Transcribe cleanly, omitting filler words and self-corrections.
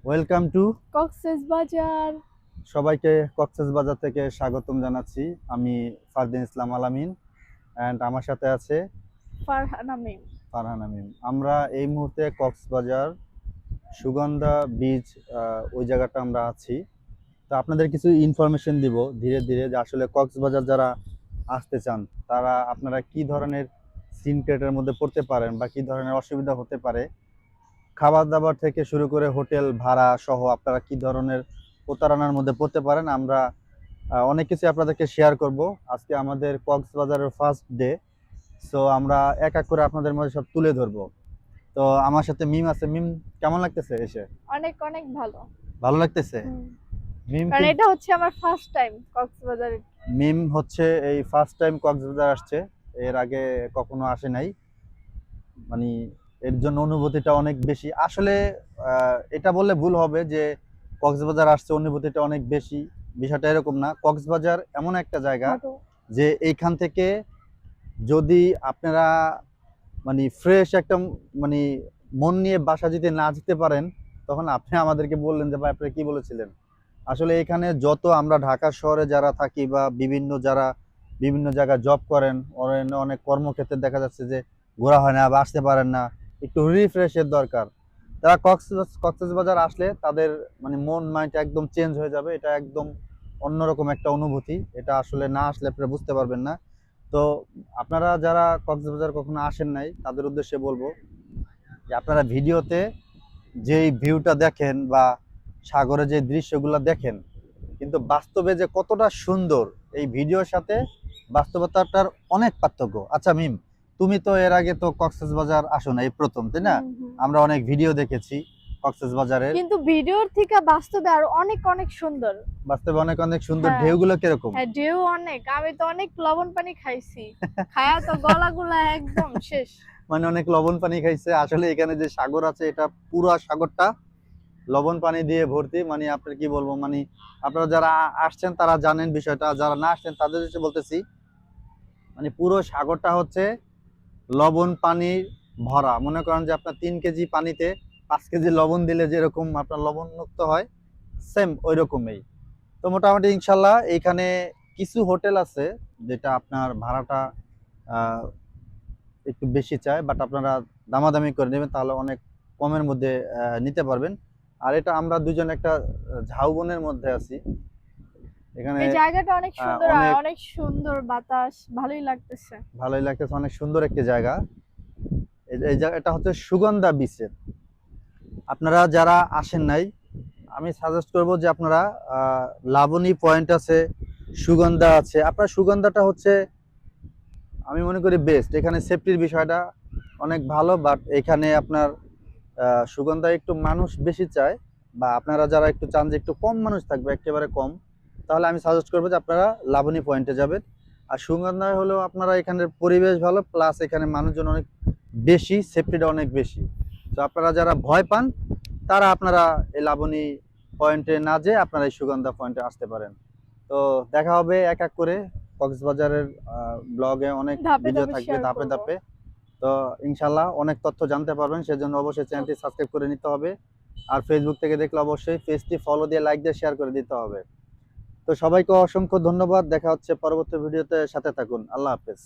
Welcome to Cox's Bazar. সবাইকে কক্সবাজার থেকে স্বাগতম জানাচ্ছি। আমি ফারদিন ইসলাম আলামিন অ্যান্ড আমার সাথে আছে ফারহানা মিম। ফারহান আমিন। আমরা এই মুহূর্তে কক্সবাজার সুগন্ধা বিচ ওই জায়গাটা আমরা আছি। তো আপনাদের কিছু ইনফরমেশন দিব ধীরে ধীরে যে আসলে কক্সবাজার যারা আসতে চান তারা আপনারা কি ধরনের সিনক্রেটের মধ্যে পড়তে পারেন বা কি ধরনের অসুবিধা হতে পারে, খাবার দাবার থেকে শুরু করে হোটেল ভাড়া সহ আপনারা কি ধরনের প্রতারণার মধ্যে পড়তে পারেন। আমরা অনেক কিছু আপনাদেরকে শেয়ার করব। আজকে আমাদের কক্সবাজারের ফার্স্ট ডে, সো আমরা এক এক করে আপনাদের মধ্যে সব তুলে ধরবো। তো আমার সাথে মিম আছে। মিম, কেমন লাগতেছে এসে? অনেক অনেক ভালো। ভালো লাগতেছে। মিম কারণ এটা হচ্ছে আমার ফার্স্ট টাইম কক্সবাজারে। মিম হচ্ছে এই ফার্স্ট টাইম কক্সবাজার আসছে, এর আগে কখনো আসে নাই। মানে এর জন্য অনুভূতিটা অনেক বেশি আসলে। এটা বললে ভুল হবে যে কক্সবাজার আসছে অনুভূতিটা অনেক বেশি। বিষয়টা এরকম না। কক্সবাজার এমন একটা জায়গা যে এইখান থেকে যদি আপনারা মানে ফ্রেশ একটা মানে মন নিয়ে বাসা যদি না যেতে পারেন, তখন আপনি আমাদেরকে বললেন যে ভাই আপনি কি বলেছিলেন। আসলে এখানে যত আমরা ঢাকা শহরে যারা থাকি বা যারা বিভিন্ন জায়গায় জব করেন, অনেক কর্মক্ষেত্রে দেখা যাচ্ছে যে ঘোরা হয় না বা আসতে পারেন না, একটু রিফ্রেশের দরকার। তারা কক্সবাজার আসলে তাদের মানে মন মাইন্ড একদম চেঞ্জ হয়ে যাবে। এটা একদম অন্যরকম একটা অনুভূতি। এটা আসলে না আসলে আপনারা বুঝতে পারবেন না। তো আপনারা যারা কক্সবাজার কখনো আসেন নাই তাদের উদ্দেশ্যে বলবো যে আপনারা ভিডিওতে যেই ভিউটা দেখেন বা সাগরে যে দৃশ্যগুলো দেখেন, কিন্তু বাস্তবে যে কতটা সুন্দর এই ভিডিওর সাথে বাস্তবতাটার অনেক পার্থক্য। আচ্ছা মিম, তুমি তো এর আগে তো কক্সবাজার আসো না, এই প্রথম তাই না? আমরা অনেক ভিডিও দেখেছি কক্সবাজারের, কিন্তু ভিডিওর থেকে বাস্তবে আরো অনেক অনেক সুন্দর। বাস্তবে অনেক অনেক সুন্দর। হ্যাঁ। ঢেউগুলো কিরকম? হ্যাঁ, ঢেউ অনেক। আমি তো অনেক লবণ পানি খাইছি। খায়া তো গলাগুলা একদম শেষ। মানে অনেক লবণ পানি খাইছে। আসলে এখানে যে সাগর আছে এটা পুরো সাগরটা লবণ পানি দিয়ে ভর্তি। মানে আপনার কি বলবো, মানে আপনারা যারা আসছেন তারা জানেন বিষয়টা, যারা না আসছেন তাদের হচ্ছে বলতেছি, মানে পুরো সাগরটা হচ্ছে লবণ পানি ভরা। মনে করেন যে আপনার 3 কেজি পানিতে 5 কেজি লবণ দিলে যেরকম আপনার লবণ মুক্ত হয়, সেম ওই রকমই। তো মোটামুটি ইনশাল্লাহ এখানে কিছু হোটেল আছে যেটা আপনার ভাড়াটা আহ, একটু বেশি চায়, বাট আপনারা দামাদামি করে নেবেন তাহলে অনেক কমের মধ্যে নিতে পারবেন। আর এটা আমরা দুজন একটা ঝাউবনের মধ্যে আছি এখানে। এই জায়গাটা অনেক সুন্দর আর অনেক অনেক সুন্দর বাতাস, ভালোই লাগতেছে। ভালোই লাগতেছে, অনেক সুন্দর একটি জায়গা। এই জায়গাটা হচ্ছে সুগন্ধা বিচের। আপনারা যারা আসেন নাই আমি সাজেস্ট করব যে আপনারা লাবণী পয়েন্ট আছে, সুগন্ধা আছে। আপনার সুগন্ধাটা হচ্ছে আমি মনে করি বেস্ট। এখানে সেফটির বিষয়টা অনেক ভালো, বাট এখানে আপনার সুগন্ধা একটু মানুষ বেশি চায়, বা আপনারা যারা একটু চান যে একটু কম মানুষ থাকবে একেবারে কম, তাহলে আমি সাজেস্ট করবো যে আপনারা লাবণী পয়েন্টে যাবেন। আর সুগন্ধায় হলেও আপনারা এখানের পরিবেশ ভালো, প্লাস এখানে মানুষজন অনেক বেশি, সেফটিটা অনেক বেশি। তো আপনারা যারা ভয় পান তারা আপনারা এই লাবণী পয়েন্টে না যেয়ে আপনারা এই সুগন্ধা পয়েন্টে আসতে পারেন। তো দেখা হবে এক এক করে কক্সবাজারের ব্লগে অনেক ধাপে ভিডিও ধাপে থাকবে শেয়ার ধাপে করব। ধাপে। তো ইনশাল্লাহ অনেক তথ্য জানতে পারবেন, সেজন্য অবশ্যই চ্যানেলটি সাবস্ক্রাইব করে নিতে হবে। আর ফেসবুক থেকে দেখলে অবশ্যই পেজটি ফলো দিয়ে লাইক দিয়ে শেয়ার করে দিতে হবে। তো সবাইকে অসংখ্য ধন্যবাদ। দেখা হচ্ছে পরবর্তী ভিডিওতে, সাথে থাকুন। আল্লাহ হাফেজ।